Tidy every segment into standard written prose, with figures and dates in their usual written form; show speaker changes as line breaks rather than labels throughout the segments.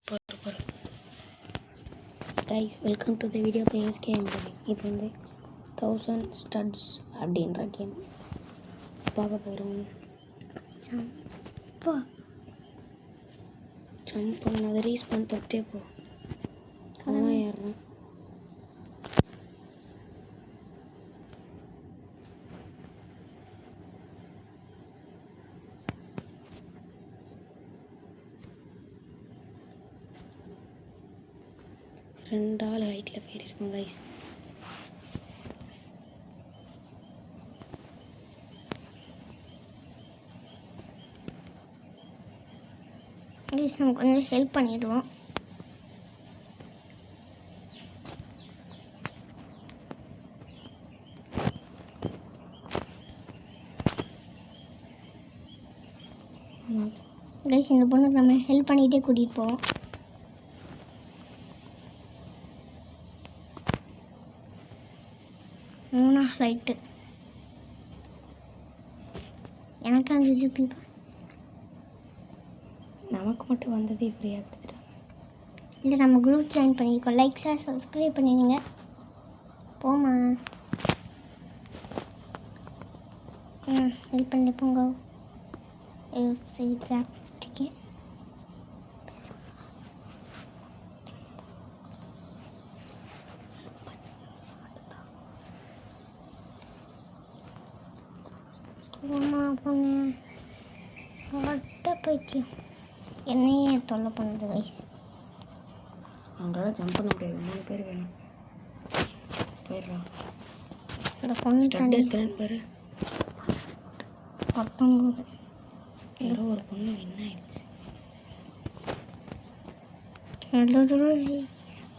பாரு guys, welcome to the video players game. இப்போ வந்து 1000 ஸ்டட்ஸ் அப்படின்ற கேம் பார்க்க போகிறோம். ஜம்ப் பண்ணாத ரீஸ் பண்ண தொட்டே போ. அவன் ஏறுறான். ரெண்டு ஆள் ஹைட்டில் பேர் இருக்கும் கைஸ்.
நம்ம கொஞ்சம் ஹெல்ப் பண்ணிடுவோம். கைஸ், இந்த பொண்ணுக்கு நம்ம ஹெல்ப் பண்ணிகிட்டே கூட்டிகிட்டு போவோம். மூணா ரைட்டு எனக்கு அந்த ஜிபிப்பா
நமக்கு மட்டும் வந்ததே ஃப்ரீயாக கொடுத்துட்டாங்க.
இல்லை, நம்ம குரூப் ஜாயின் பண்ணியிருக்கோம். லைக் ஷேர் சப்ஸ்கிரைப் பண்ணிடுங்க. போமா ஹெல்ப் பண்ணி போங்க. ठीक பொண்ணு பைத்தியம் என்னையே தொல்லை பண்ணுது கைஸ்.
அவங்களால ஜம்ப் பண்ண முடியாது, 3 பேர் வேணும். போயிடுறான்.
இந்த பொண்ணு
ஸ்டட் எத்தனை பேர்?
19.
ஏதோ ஒரு பொண்ணு வின் ஆயிடுச்சு.
நல்ல தூரம்.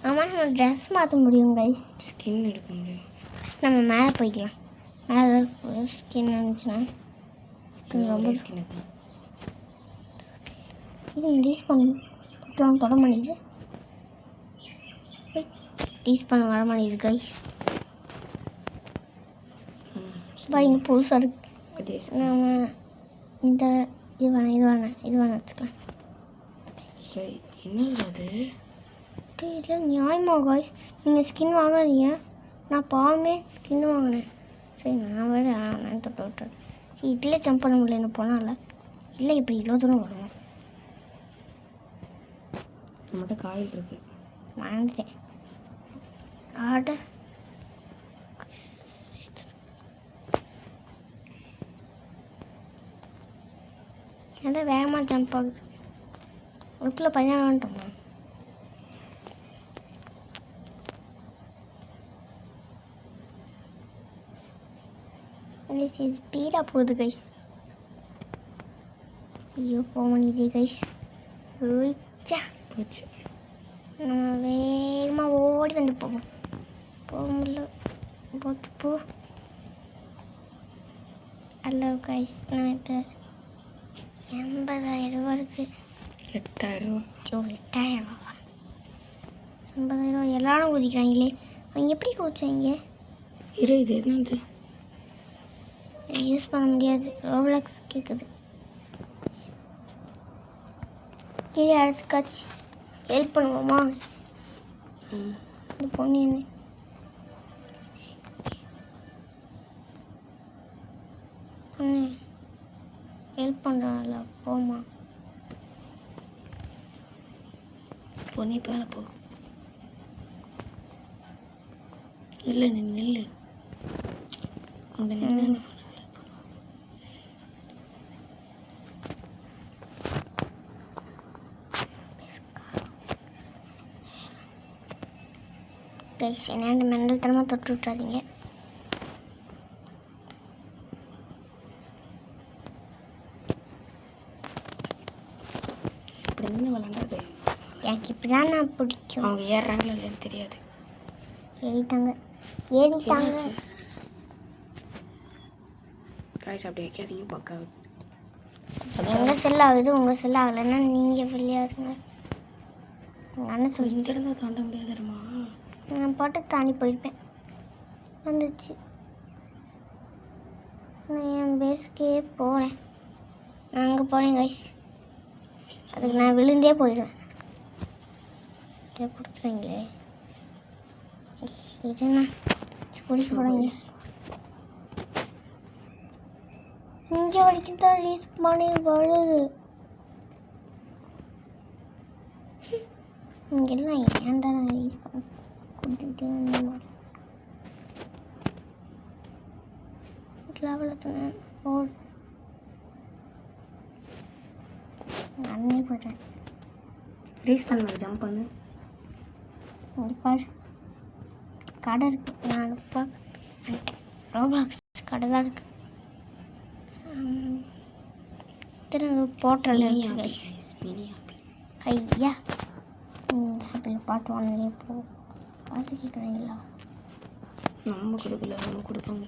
ஆமாம், நம்ம ட்ரெஸ் மாற்ற முடியும் கைஸ்.
ஸ்கின் எடுக்க முடியும்.
நம்ம மேலே போய்க்கலாம். மேலே ஸ்கின் இருந்துச்சுன்னா ரொம்ப
ஸ்கின் எடுக்கணும்.
இது ரீஸ் பண்ண தொட மாட்டேங்குது. ரீஸ் பண்ண வர மாட்டேங்குது கைஸ். பாருங்க, புதுசாக இருக்கு. நம்ம இந்த இது வேணாம் வச்சுக்கலாம்.
சரி, என்னது அது?
இல்லை, நியாயமாக கைஸ், நீங்கள் ஸ்கின் வாங்காதீங்க. நான் பாவமே ஸ்கின் வாங்கினேன். சரி, நான் வேறு நான் தொட்டு விட்டுறேன். இதில் ஜம்ப் பண்ண முடியல என்ன போனால. இல்லை, இப்படி இவ்வளோ தூரம் வருவோம்.
நம்மகிட்ட காயில் இருக்கு.
வாங்கிட்டேன். ஆட அதான் வேகமாக ஜம்ப் ஆகுது. அதுக்குள்ளே 16 வந்துட்டோமா? ஸ்பீடாக போகுது கைஸ். ஐயோ, போக முடியுது கைஸ்.
போச்சு.
நம்ம வேகமாக ஓடி வந்து போக முடியல. போச்சு போ. ஹலோ கைஸ், நான் இப்போ 80,000 ரூபா இருக்குது.
8,000.
8,000 ரூபா. 80,000 எல்லாரும் குதிக்கிறாங்களே. அவங்க எப்படி குதிச்சாங்க?
இது என்னது?
யூஸ் பண்ண முடியாது. ரோப்ளாக்ஸ் கேட்குது. கீழே யாருக்காச்சு ஹெல்ப் பண்ணுவோமா? இந்த பொண்ணு என்ன பொண்ணு ஹெல்ப் பண்ணுறாங்கல்ல, போமா.
பொண்ணு பேல போ. இல்லை, நீ நெல்லு. அவங்க நின்று
கைஸ், என்னென்ன மெண்டல் தனமாக தொட்டு விட்றாதீங்க.
இப்படி நின்று விளாண்டாது.
எனக்கு இப்படி தான் நான் பிடிக்கும்.
அவங்க ஏறுறாங்களா இல்லைன்னு தெரியாது.
ஏறிட்டாங்க.
காய்ஸ், அப்படி வைக்காதீங்க, பக்காவது.
எங்கள் செல் ஆகுது, உங்கள் செல் ஆகலைன்னா நீங்கள் விளையாடுங்க. என்ன சொல்லி
இங்கேருந்து தாண்ட முடியாதுமா?
நான் பாட்டுக்கு தாண்டி போயிருப்பேன். வந்துச்சு. நான் என் பேஸுக்கே போகிறேன். நான் அங்கே போகிறேன் கைஸ். அதுக்கு நான் விழுந்தே போயிடுவேன். இதை கொடுக்குறீங்களே இதுன்னா பிடிச்சி போடுங்க. இங்கே வரைக்கும் தான் ரீஸ் பண்ணி வருது. இங்கெல்லாம் ஏன்டா நான் ரீஸ் பண்ண கொடுத்துக்கிட்டே வந்த மாதிரி லெவலத்தில் ஓ அண்ணே போட்டேன்.
ரீஸ் பண்ண ஜம்ப் பண்ணு.
இங்கே பாரு கடை இருக்குது. நான் ரோபாக்ஸ் கடை தான் இருக்குது. திரும்ப போட்டல்
மினி ஆப்பி.
ஐயா ஆப்பிள் பாட்டு வாங்கலே போ பாட்டு கேட்குறீங்களா?
நம்ம கொடுக்கல, அவங்க கொடுப்பாங்க.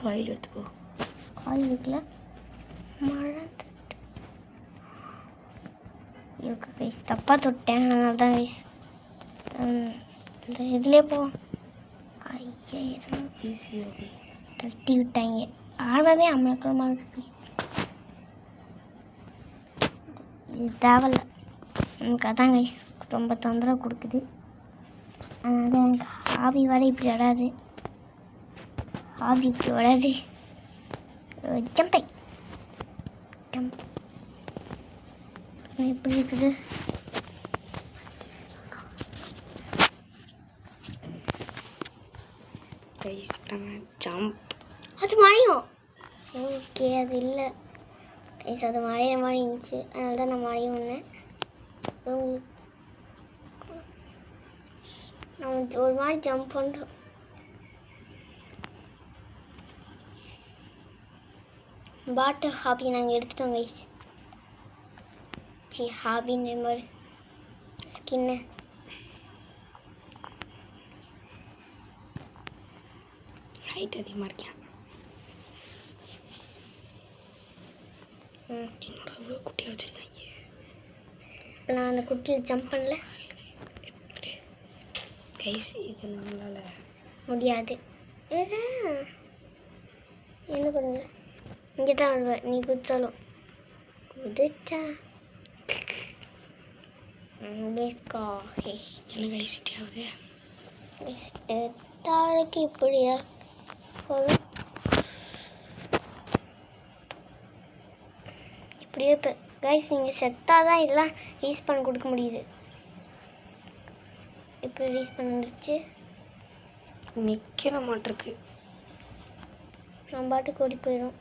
காயில் எடுத்துக்கோ.
காயில் இருக்குல்ல மழை இருக்கு கைஸ். தப்பாக தொட்டேன் அதனால தான் கைஸ். இந்த இதுலேயே போ. ஐயாயிரம்
ஈஸியாக
தட்டி விட்டாங்க. ஆழமாகவே அமலக்கமாக இருக்கு. இது தேவையில்ல எனக்கு. அதான் கைஸ் ரொம்ப தொந்தரவு கொடுக்குது. அதனால எனக்கு ஹாபி வர இப்படி வராது. ஹாபி இப்படி வராது. ஜம்பை ஜம்ப் எப்படி இருக்குது?
ஜம்ப்
அது மழையும் ஓகே. அது இல்லை கைஸ், அது மழைய மாதிரி இருந்துச்சு. அதனால தான் நான் மழையும் ஒன்றேன். நம்ம ஒரு மாதிரி ஜம்ப் பண்ணுறோம். பாட்டு ஹாபி நாங்கள் எடுத்துட்டோம் கைஸ். ஹாபின்னு மாதிரி ஸ்கின்னு
ஹைட் அதிகமாக இருக்கேன். என்னோட அவ்வளோ குட்டியாக வச்சுருக்காங்க.
நான் அந்த குட்டியில் ஜம்ப் பண்ணல
கைஸ். இது நம்மளால்
முடியாது. என்ன பண்ணுங்க? இங்கே தான் வருவேன். நீ குதிச்சாலும் குதிச்சா பேஸ்கா
என்ன கைஸ் ஆகுது?
தாழைக்கு இப்படியா போதும். இப்படியே இப்போ கைஸ் நீங்கள் செத்தாக தான் இதெல்லாம் ரீஸ் பண்ண கொடுக்க முடியுது. இப்படி ரீஸ் பண்ண வந்துருச்சு.
நிற்கிற மாட்டிருக்கு.
நான் பாட்டுக்கு ஓடி போயிடும்.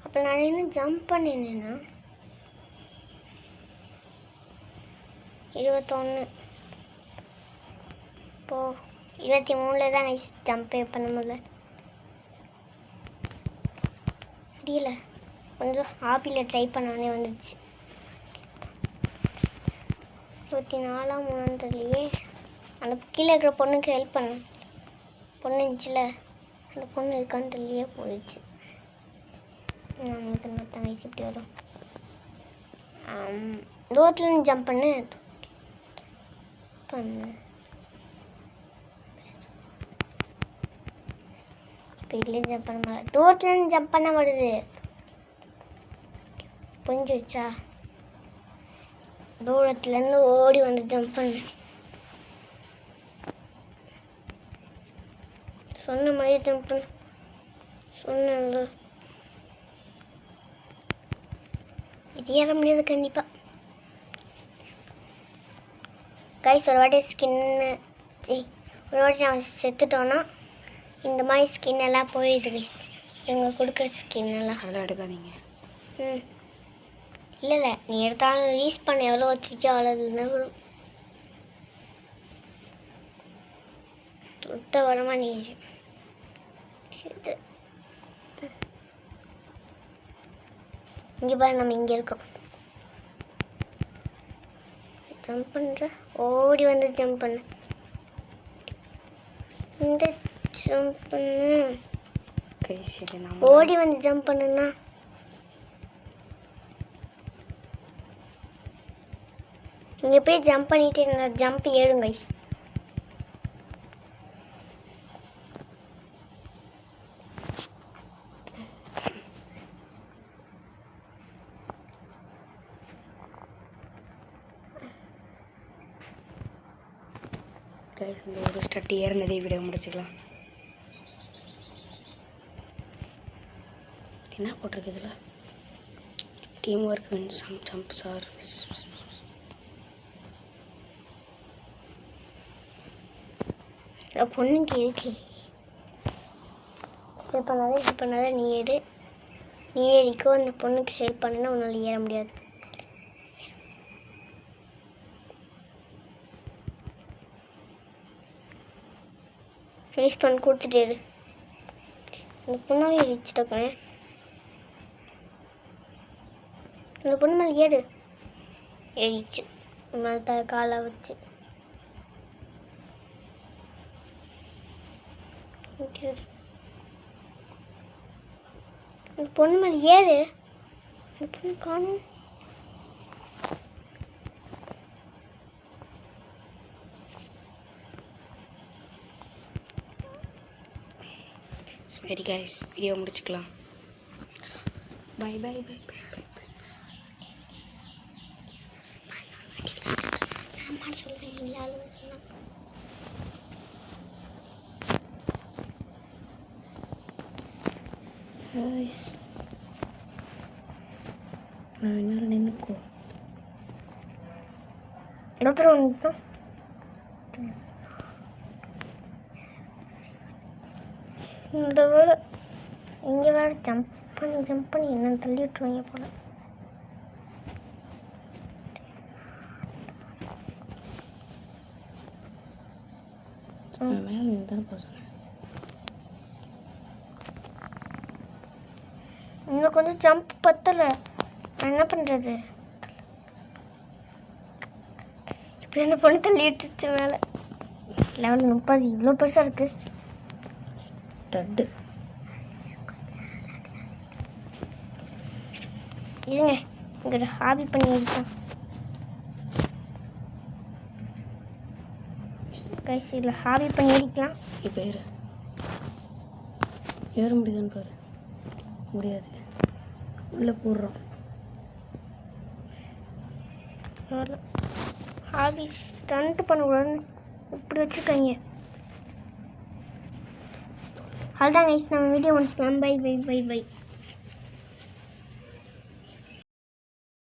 அப்போ நான் என்ன ஜம்ப் பண்ணினேன்னா 21 இப்போ 23 தான் கைஸ் ஜம்பே பண்ண முடியல. கொஞ்சம் ஹாபியில் ட்ரை பண்ணானே வந்துடுச்சு. 24ஆம் தெரியலையே. அந்த கீழே இருக்கிற பொண்ணுக்கு ஹெல்ப் பண்ண பொண்ணு இருந்துச்சுல, அந்த பொண்ணு இருக்கான்னு தெரியலையே போயிடுச்சு. நம்மளுக்கு மற்ற கைஸ் இப்படி வரும். ரோட்லேருந்து ஜம்ப் பண்ணு இப்போ இதுலேயும் ஜம்ப் பண்ண முடியல. ரோட்லேருந்து ஜம்ப் பண்ண வருது. புரிஞ்சிடுச்சா? தூரத்துலேருந்து ஓடி வந்து ஜம்ப் பண்ணு. சொன்ன மாதிரியே ஜம்ப் பண்ணு சொன்ன. இது ஏற முடியாது கண்டிப்பாக கைஸ். ஒரு வாட்டி ஸ்கின்னு ஒரு வாட்டி நம்ம செத்துட்டோன்னா இந்த மாதிரி ஸ்கின் எல்லாம் போயிடுது கைஸ். இவங்க கொடுக்குற ஸ்கின் எல்லாம்
அதெல்லாம் எடுக்காதீங்க.
இல்லை நீ எடுத்தாலும் ரீஸ் பண்ண எவ்வளோ வச்சுருக்கோ அவ்வளோ இருந்தால் வரும். விட்ட வரமா நீ இங்கே பாரு, நம்ம இங்கே இருக்கோம். ஜம்ப் பண்ணுற ஓடி வந்து ஜம்ப் பண்ணு. இந்த ஜம்ப் பண்ணு ஓடி வந்து ஜம்ப் பண்ணுன்னா நீங்கள் எப்படியே ஜம்ப் பண்ணிட்டு இந்த ஜம்ப் ஏறும் கைஸ்.
கைஸ் இந்த ஒரு ஸ்டட் ஏறினதே வீடியோ முடிச்சுக்கலாம். என்ன போட்டிருக்கு இதில்? Teamwork win some jumps are
பொண்ணுக்கு இருக்கு. இது பண்ணாத நீ ஏறிக்கோ. அந்த பொண்ணுக்கு ஹெல்ப் பண்ணினா உன்னால் ஏற முடியாது. ரிலீஸ் பண்ணி கொடுத்துட்டு அந்த பொண்ணாவே ஏறிச்சுட்டேன். அந்த பொண்ணு மேலே ஏறிச்சு மேலே காலை வச்சு. அந்த பொண்ணு மேலே அந்த பொண்ணு காணும்.
சரி கைஸ் வீடியோ முடிச்சுக்கலாம். Bye bye bye bye bye.
நான் சொல்கிறேன்.
நான் இன்னொரு நின்றுக்கோ
இடத்துல வந்துட்டோம். இந்த வேலை இங்கே வேறு ஜம்ப் பண்ணி என்ன தள்ளி விட்டுருவாங்க போல.
மேலே நீ தானே போக சொன்னேன்.
இன்னும் கொஞ்சம் ஜம்ப் பத்தலை. நான் என்ன பண்ணுறது? இப்படி அந்த பொண்ணு தள்ளி விட்டுச்சு மேலே. லெவல் 30 இவ்வளோ பெருசாக இருக்குது.
ஸ்டட்டு
இருங்க இங்கே ஹாபி பண்ணி இருக்கோம் கைஸ். இதில் ஹாபி பண்ணி அடிக்கலாம்.
இப்போ ஏற முடியுதுன்னு பாரு. முடியாது. உள்ளே போடுறோம்.
ஹாபி ஸ்டண்ட் பண்ணக்கூடாதுன்னு இப்படி வச்சுருக்காங்க. அதுதான் கைஸ் நம்ம வீடியோ முடிச்சுக்கலாம். Bye bye bye by.